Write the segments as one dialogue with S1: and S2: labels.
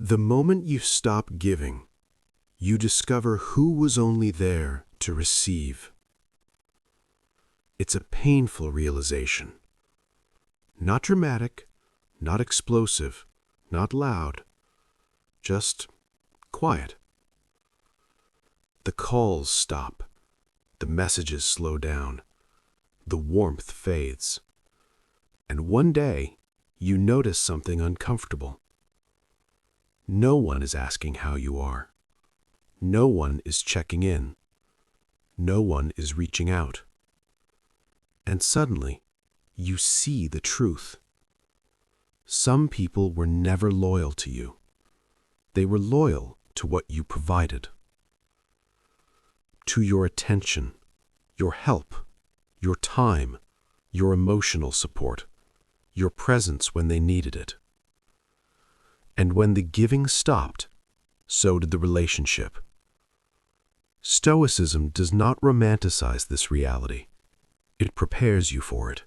S1: The moment you stop giving, you discover who was only there to receive. It's a painful realization. Not dramatic, not explosive, not loud, just quiet. The calls stop, the messages slow down, the warmth fades. And one day, you notice something uncomfortable. No one is asking how you are. No one is checking in. No one is reaching out. And suddenly, you see the truth. Some people were never loyal to you. They were loyal to what you provided. To your attention, your help, your time, your emotional support, your presence when they needed it. And when the giving stopped, so did the relationship. Stoicism does not romanticize this reality. It prepares you for it.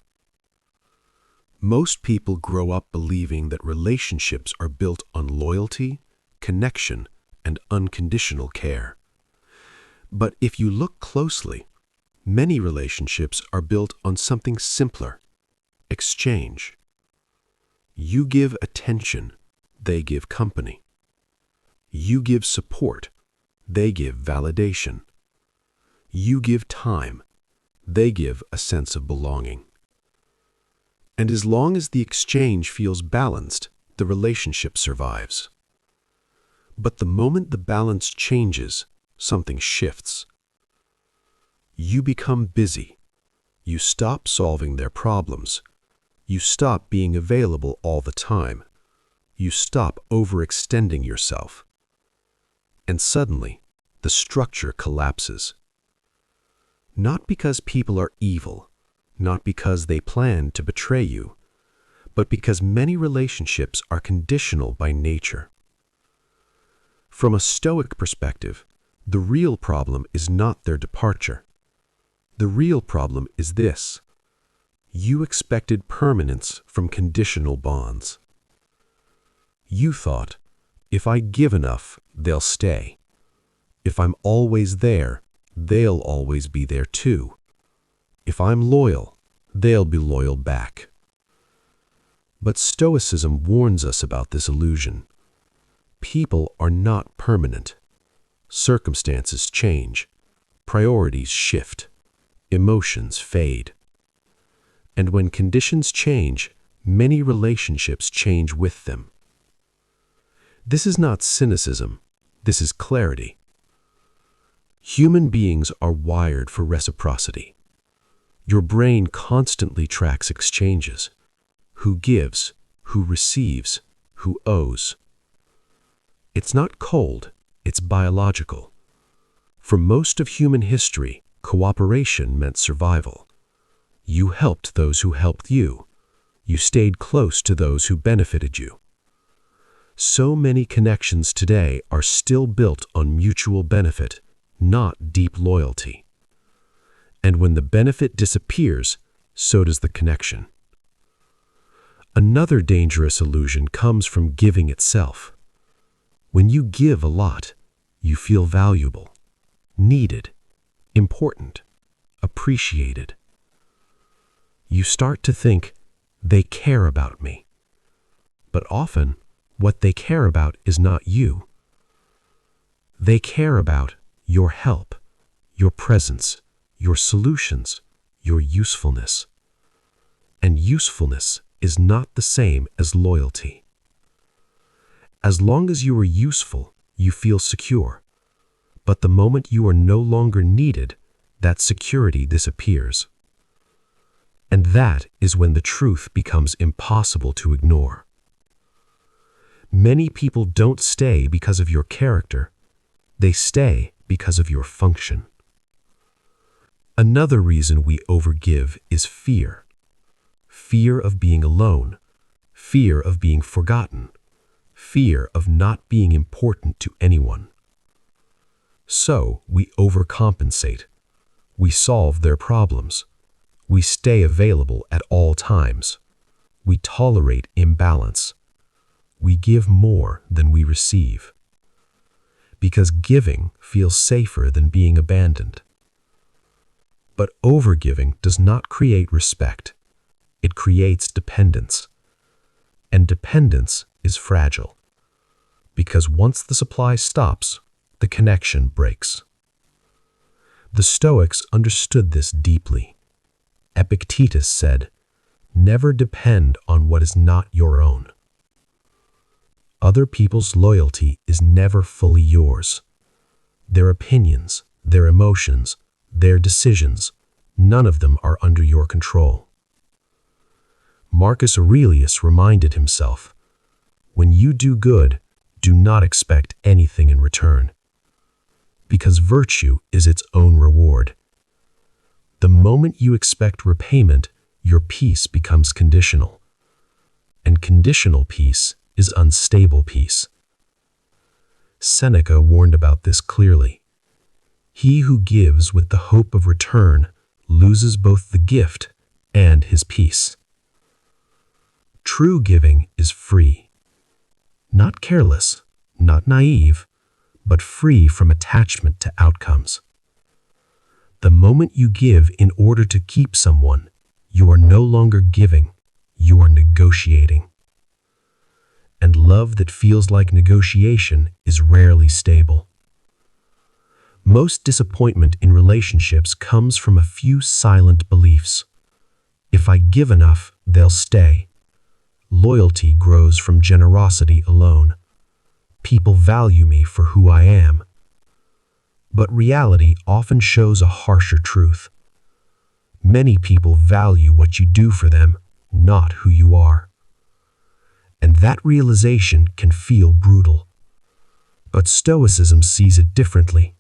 S1: Most people grow up believing that relationships are built on loyalty, connection, and unconditional care. But if you look closely, many relationships are built on something simpler: exchange. You give attention, they give company. You give support, they give validation. You give time, they give a sense of belonging. And as long as the exchange feels balanced, the relationship survives. But the moment the balance changes, something shifts. You become busy. You stop solving their problems. You stop being available all the time. You stop overextending yourself. And suddenly, the structure collapses. Not because people are evil, not because they plan to betray you, but because many relationships are conditional by nature. From a Stoic perspective, the real problem is not their departure. The real problem is this: you expected permanence from conditional bonds. You thought, if I give enough, they'll stay. If I'm always there, they'll always be there too. If I'm loyal, they'll be loyal back. But Stoicism warns us about this illusion. People are not permanent. Circumstances change. Priorities shift. Emotions fade. And when conditions change, many relationships change with them. This is not cynicism. This is clarity. Human beings are wired for reciprocity. Your brain constantly tracks exchanges: who gives, who receives, who owes. It's not cold, it's biological. For most of human history, cooperation meant survival. You helped those who helped you. You stayed close to those who benefited you. So many connections today are still built on mutual benefit, not deep loyalty. And when the benefit disappears, so does the connection. Another dangerous illusion comes from giving itself. When you give a lot, you feel valuable, needed, important, appreciated. You start to think, they care about me. But often, what they care about is not you. They care about your help, your presence, your solutions, your usefulness. And usefulness is not the same as loyalty. As long as you are useful, you feel secure. But the moment you are no longer needed, that security disappears. And that is when the truth becomes impossible to ignore. Many people don't stay because of your character. They stay because of your function. Another reason we overgive is fear. Fear of being alone. Fear of being forgotten. Fear of not being important to anyone. So we overcompensate. We solve their problems. We stay available at all times. We tolerate imbalance. we give more than we receive. Because giving feels safer than being abandoned. But overgiving does not create respect. It creates dependence. And dependence is fragile. Because once the supply stops, the connection breaks. The Stoics understood this deeply. Epictetus said, "Never depend on what is not your own." Other people's loyalty is never fully yours. Their opinions, their emotions, their decisions, none of them are under your control. Marcus Aurelius reminded himself, "When you do good, do not expect anything in return." Because virtue is its own reward. The moment you expect repayment, your peace becomes conditional. And conditional peace is unstable peace. Seneca warned about this clearly. He who gives with the hope of return loses both the gift and his peace. True giving is free. Not careless, not naive, but free from attachment to outcomes. The moment you give in order to keep someone, you are no longer giving, you are negotiating. And love that feels like negotiation is rarely stable. Most disappointment in relationships comes from a few silent beliefs. If I give enough, they'll stay. Loyalty grows from generosity alone. People value me for who I am. But reality often shows a harsher truth. Many people value what you do for them, not who you are. And that realization can feel brutal. But Stoicism sees it differently,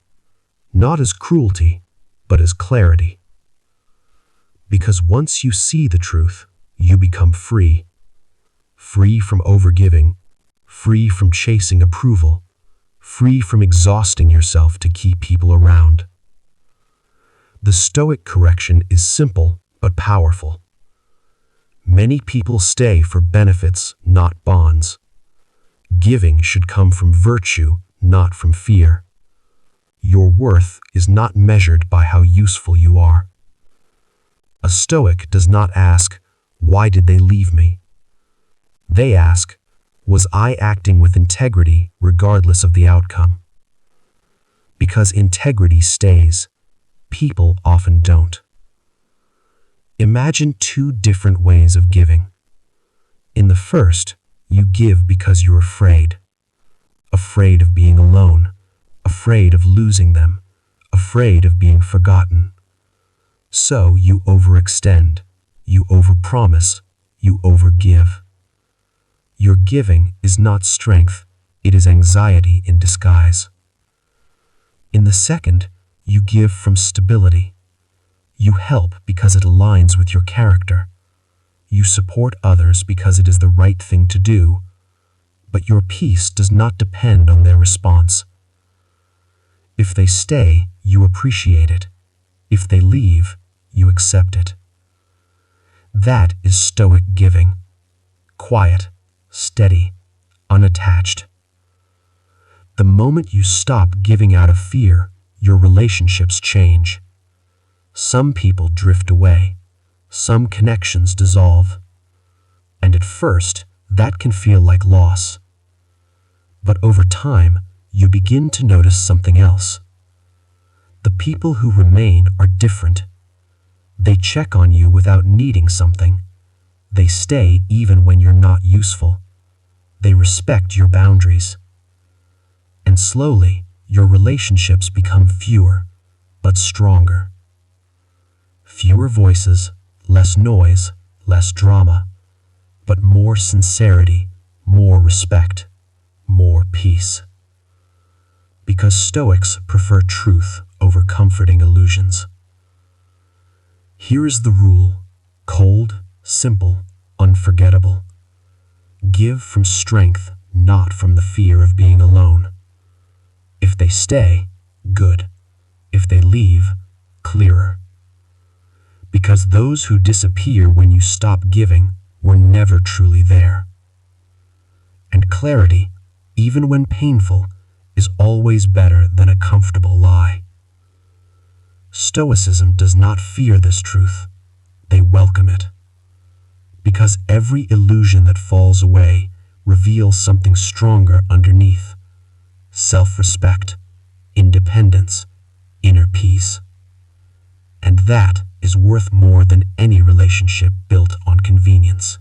S1: not as cruelty, but as clarity. Because once you see the truth, you become free. Free from overgiving, free from chasing approval, free from exhausting yourself to keep people around. The Stoic correction is simple but powerful. Many people stay for benefits, not bonds. Giving should come from virtue, not from fear. Your worth is not measured by how useful you are. A Stoic does not ask, "Why did they leave me?" They ask, "Was I acting with integrity regardless of the outcome?" Because integrity stays, people often don't. Imagine two different ways of giving. In the first, you give because you're afraid. Afraid of being alone, afraid of losing them, afraid of being forgotten. So you overextend, you overpromise, you overgive. Your giving is not strength, it is anxiety in disguise. In the second, you give from stability. You help because it aligns with your character. You support others because it is the right thing to do, but your peace does not depend on their response. If they stay, you appreciate it. If they leave, you accept it. That is Stoic giving. Quiet, steady, unattached. The moment you stop giving out of fear, your relationships change. Some people drift away. Some connections dissolve. And at first, that can feel like loss. But over time, you begin to notice something else. The people who remain are different. They check on you without needing something. They stay even when you're not useful. They respect your boundaries. And slowly, your relationships become fewer, but stronger. Fewer voices, less noise, less drama, but more sincerity, more respect, more peace. Because Stoics prefer truth over comforting illusions. Here is the rule: cold, simple, unforgettable. Give from strength, not from the fear of being alone. If they stay, good. If they leave, clearer. Because those who disappear when you stop giving were never truly there. And clarity, even when painful, is always better than a comfortable lie. Stoicism does not fear this truth. They welcome it. Because every illusion that falls away reveals something stronger underneath: self-respect, independence, inner peace. And that is worth more than any relationship built on convenience.